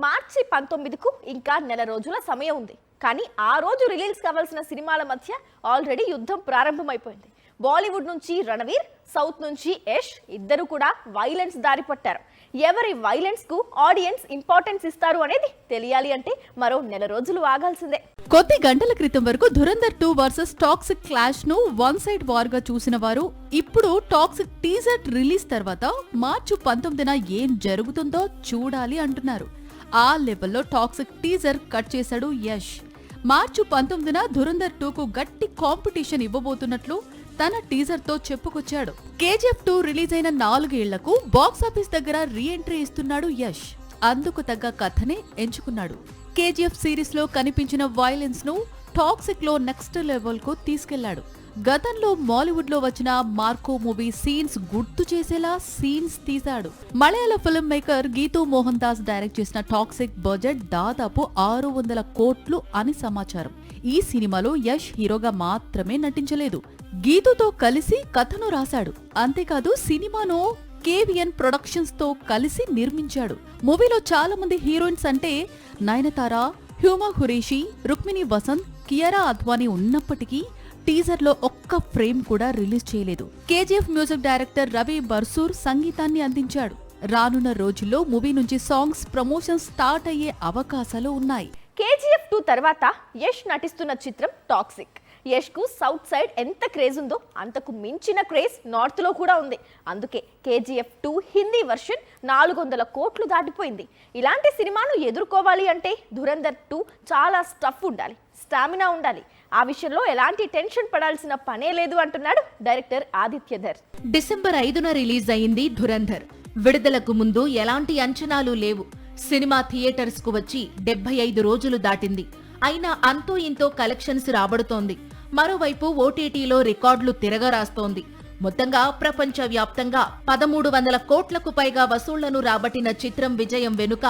మార్చి 19కు ఇంకా నెల రోజుల సమయం ఉంది. కానీ ఆ రోజు రిలీజ్ కావాల్సిన సినిమాల మధ్య ఆల్రెడీ యుద్ధం ప్రారంభమైపోయింది. బాలీవుడ్ నుంచి రణవీర్, సౌత్ నుంచి యష్ ఇద్దరు కూడా వైలెన్స్ దారి పట్టారు. ఎవరి వైలెన్స్ కు ఆడియన్స్ ఇంపార్టెన్స్ ఇస్తారు అనేది తెలియాలి అంటే మరో నెల రోజులు ఆగాల్సిందే. కొద్ది గంటల క్రితం వరకు ధురంధర్ 2 వర్సెస్ టాక్సిక్ క్లాష్ ను వన్ సైడ్ వార్ గా చూసిన వారు ఇప్పుడు టాక్సిక్ టీజర్ రిలీజ్ తర్వాత మార్చి 19న ఏం జరుగుతుందో చూడాలి అంటున్నారు. ఆ లెవెల్లో టాక్సిక్ టీజర్ కట్ చేశాడు యష్. మార్చి 19న ధురంధర్ 2కు గట్టి కాంపిటీషన్ ఇవ్వబోతున్నట్లు తన టీజర్ తో చెప్పుకొచ్చాడు. KGF 2 రిలీజ్ అయిన 4 ఏళ్లకు బాక్సాఫీస్ దగ్గర రీ ఎంట్రీ ఇస్తున్నాడు యష్. అందుకు తగ్గ కథనే ఎంచుకున్నాడు. KGF సిరీస్ లో కనిపించిన వైలెన్స్ ను టాక్సిక్ లో నెక్స్ట్ లెవెల్ కు తీసుకెళ్లాడు. గతంలో మాలీవుడ్ లో వచ్చిన మార్కో మూవీ సీన్స్ గుర్తు చేసేలా సీన్స్ తీశాడు. Malayalam film maker Geetu Mohan Das direct చేసిన టాక్సిక్ బడ్జెట్ దాదాపు 600 కోట్లు అని సమాచారం. ఈ సినిమాలో యష్ హీరోగా మాత్రమే నటించలేదు, గీతూతో కలిసి కథను రాశాడు. అంతేకాదు సినిమాను KVN ప్రొడక్షన్స్ తో కలిసి నిర్మించాడు. మూవీలో చాలా మంది హీరోయిన్స్ అంటే నయనతార, హ్యూమా ఖురేషి, రుక్మిణి వసంత్, కియారా అద్వానీ ఉన్నప్పటికీ టీజర్ లో ఒక్క ఫ్రేమ్ కూడా రిలీజ్ చేయలేదు. KGF music director Ravi Barsur సంగీతాన్ని అందించాడు. రానున్న రోజుల్లో మూవీ నుంచి సాంగ్స్ ప్రమోషన్ స్టార్ట్ అయ్యే అవకాశాలు ఉన్నాయి. KGF 2 తర్వాత యష్ నటిస్తున్న చిత్రం టాక్సిక్. యష్ కు సౌత్ సైడ్ ఎంత క్రేజ్ ఉందో అంతకు మించిన క్రేజ్ నార్త్ లో కూడా ఉంది. అందుకే KGF 2 హిందీ వర్షన్ 400 కోట్లు దాటిపోయింది. ఇలాంటి సినిమాను ఎదుర్కోవాలి అంటే ధురంధర్ 2 చాలా స్టఫ్ ఉండాలి, స్టామినా ఉండాలి. ఆ విషయంలో ఎలాంటి టెన్షన్ పడాల్సిన పనే లేదు అంటున్నాడు డైరెక్టర్ ఆదిత్యధర్. డిసెంబర్ 5న రిలీజ్ అయింది ధురంధర్. విడుదలకు ముందు ఎలాంటి అంచనాలు లేవు. సినిమా థియేటర్స్ కు వచ్చి 75 రోజులు దాటింది. అయినా అంతో ఇంతో కలెక్షన్స్ రాబడుతోంది. మరోవైపు OTTలో రికార్డులు తిరగరాస్తోంది. మొత్తంగా ప్రపంచ వ్యాప్తంగా 1300 కోట్లకు పైగా వసూళ్లను రాబట్టిన చిత్రం విజయం వెనుక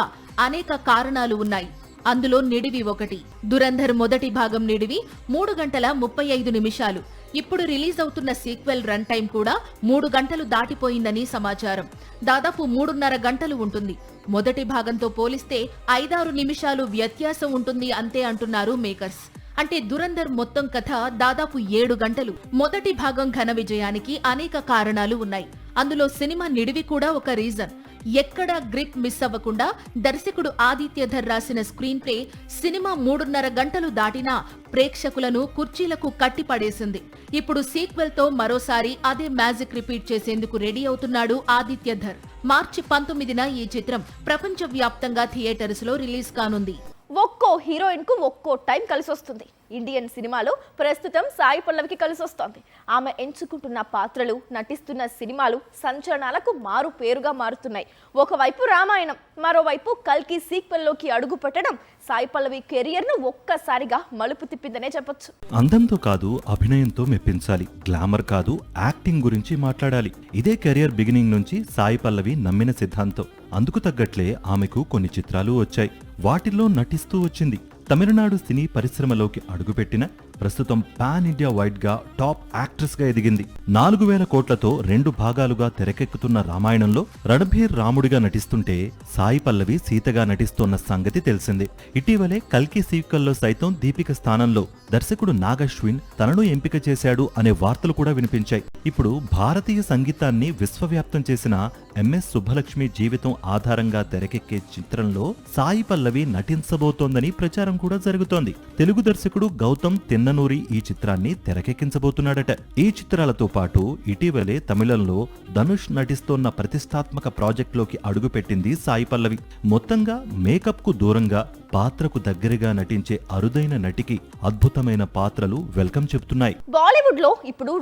అనేక కారణాలు ఉన్నాయి. అందులో నిడివి ఒకటి. ధురంధర్ మొదటి భాగం నిడివి 3 గంటల 35 నిమిషాలు. ఇప్పుడు రిలీజ్ అవుతున్న సీక్వెల్ రన్ టైం కూడా 3 గంటలు దాటిపోయిందని సమాచారం. దాదాపు 3.5 గంటలు ఉంటుంది. మొదటి భాగంతో పోలిస్తే 5-6 నిమిషాలు వ్యత్యాసం ఉంటుంది అంతే అంటున్నారు మేకర్స్. అంటే ధురంధర్ మొత్తం కథ దాదాపు 7 గంటలు. మొదటి భాగం ఘన విజయానికి అనేక కారణాలు ఉన్నాయి. అందులో సినిమా నిడివి కూడా ఒక రీజన్. ఎక్కడా గ్రిప్ మిస్ అవ్వకుండా దర్శకుడు ఆదిత్యధర్ రాసిన స్క్రీన్ ప్లే సినిమా 3.5 గంటలు దాటినా ప్రేక్షకులను కుర్చీలకు కట్టిపడేసింది. ఇప్పుడు సీక్వెల్ తో మరోసారి అదే మ్యాజిక్ రిపీట్ చేసేందుకు రెడీ అవుతున్నాడు ఆదిత్యధర్. మార్చి 19న ఈ చిత్రం ప్రపంచ వ్యాప్తంగా థియేటర్స్ లో రిలీజ్ కానుంది. ఒక్కో హీరోయిన్ కు ఒక్కో టైం కలిసి వస్తుంది. ఇండియన్ సినిమాలో ప్రస్తుతం సాయి పల్లవికి కలిసి వస్తోంది. ఆమె ఎంచుకుంటున్న పాత్రలు, నటిస్తున్న సినిమాలు సంచలనాలకు మారు పేరుగా మారుతున్నాయి. ఒకవైపు రామాయణం, మరోవైపు కల్కి సీక్వెల్లోకి అడుగు పెట్టడం సాయి పల్లవి కెరియర్ ను ఒక్కసారిగా మలుపు తిప్పిందనే చెప్పొచ్చు. అందంతో కాదు, అభినయంతో మెప్పించాలి. గ్లామర్ కాదు, యాక్టింగ్ గురించి మాట్లాడాలి. ఇదే కెరియర్ బిగినింగ్ నుంచి సాయి పల్లవి నమ్మిన సిద్ధాంతం. అందుకు తగ్గట్లే ఆమెకు కొన్ని చిత్రాలు వచ్చాయి. వాటిల్లో నటిస్తూ వచ్చింది. తమిళనాడు సినీ పరిశ్రమలోకి అడుగుపెట్టిన ప్రస్తుతం పాన్ ఇండియా వైడ్ గా టాప్ యాక్ట్రెస్ గా ఎదిగింది. 4000 కోట్లతో 2 భాగాలుగా తెరకెక్కుతున్న రామాయణంలో రణబీర్ రాముడిగా నటిస్తుంటే సాయి పల్లవి సీతగా నటిస్తోన్న సంగతి తెలిసిందే. ఇటీవలే కల్కి సీక్వెల్లో సైతం దీపిక స్థానంలో దర్శకుడు నాగశ్విన్ తనను ఎంపిక చేశాడు అనే వార్తలు కూడా వినిపించాయి. ఇప్పుడు భారతీయ సంగీతాన్ని విశ్వవ్యాప్తం చేసిన MS సుబ్బలక్ష్మి జీవితం ఆధారంగా తెరకెక్కే చిత్రంలో సాయి పల్లవి నటించబోతోందని ప్రచారం కూడా జరుగుతోంది. తెలుగు దర్శకుడు గౌతమ్ తిన్ననూరి ఈ చిత్రాన్ని తెరకెక్కించబోతున్నాడట. ఈ చిత్రాలతో పాటు ఇటీవలే తమిళంలో ధనుష్ నటిస్తోన్న ప్రతిష్టాత్మక ప్రాజెక్టులోకి అడుగుపెట్టింది సాయి పల్లవి. మొత్తంగా మేకప్ కు దూరంగా పాత్రకు దగ్గరగా నటించే అరుదైన నటికి అద్భుతమైన పాత్రలు వెల్కమ్ చెప్తున్నాయి. బాలీవుడ్ లో ఇప్పుడు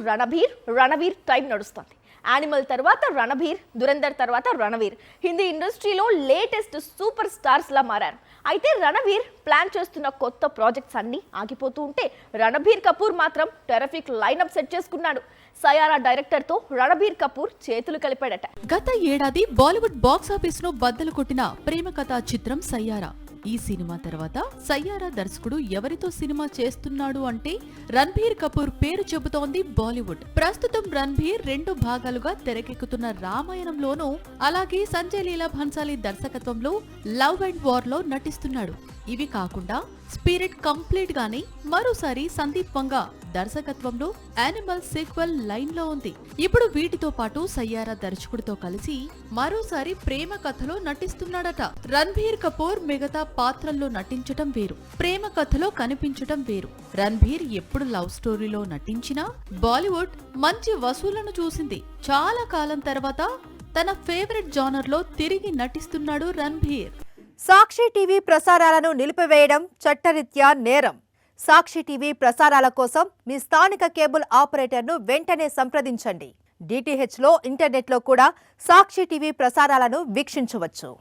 రణవీర్ టైం నడుస్తుంది. యానిమల్ తర్వాత రణబీర్, ధురంధర్ తర్వాత రణవీర్ హిందీ ఇండస్ట్రీలో లేటెస్ట్ సూపర్ స్టార్స్ లా మారారు. అయితే రణవీర్ ప్లాన్ చేస్తున్న కొత్త ప్రాజెక్ట్స్ అన్ని ఆగిపోతూ ఉంటే రణబీర్ కపూర్ మాత్రం టెరఫిక్ లైనప్ సెట్ చేసుకున్నాడు. సయారా డైరెక్టర్ తో రణబీర్ కపూర్ చేతులు కలిపాడట. గత ఏడాది బాలీవుడ్ బాక్సాఫీస్ ను బద్దలు కొట్టిన ప్రేమ కథా చిత్రం సయ్యారా ఈ సినిమా తర్వాత సయ్యారా దర్శకుడు ఎవరితో సినిమా చేస్తున్నాడు అంటే రణ్బీర్ కపూర్ పేరు చెబుతోంది బాలీవుడ్. ప్రస్తుతం రణ్బీర్ 2 భాగాలుగా తెరకెక్కుతున్న రామాయణంలోనూ, అలాగే సంజయ్ లీలా భన్సాలీ దర్శకత్వంలో లవ్ అండ్ వార్ లో నటిస్తున్నాడు. ఇవి కాకుండా స్పిరిట్ కంప్లీట్ గానే మరోసారి సందీప్ వంగ దర్శకత్వంలో యానిమల్ సీక్వెల్ లైన్ లో ఉంది. ఇప్పుడు వీటితో పాటు సయ్యారా దర్శకుడితో కలిసి మరోసారి ప్రేమ కథలో నటిస్తున్నాడట. రణ్బీర్ కపూర్ మిగతా పాత్రల్లో నటించటం వేరు, ప్రేమ కథలో కనిపించటం వేరు. రణ్బీర్ ఎప్పుడు లవ్ స్టోరీలో నటించినా బాలీవుడ్ మంచి వసూళ్లను చూసింది. చాలా కాలం తర్వాత తన ఫేవరెట్ జానర్ లో తిరిగి నటిస్తున్నాడు రణ్బీర్. సాక్షి టీవీ ప్రసారాలను నిలిపివేయడం చట్టరీత్యా నేరం. సాక్షి టీవీ ప్రసారాల కోసం మీ స్థానిక కేబుల్ ఆపరేటర్ను వెంటనే సంప్రదించండి. DTHలో, ఇంటర్నెట్లో కూడా సాక్షి టీవీ ప్రసారాలను వీక్షించవచ్చు.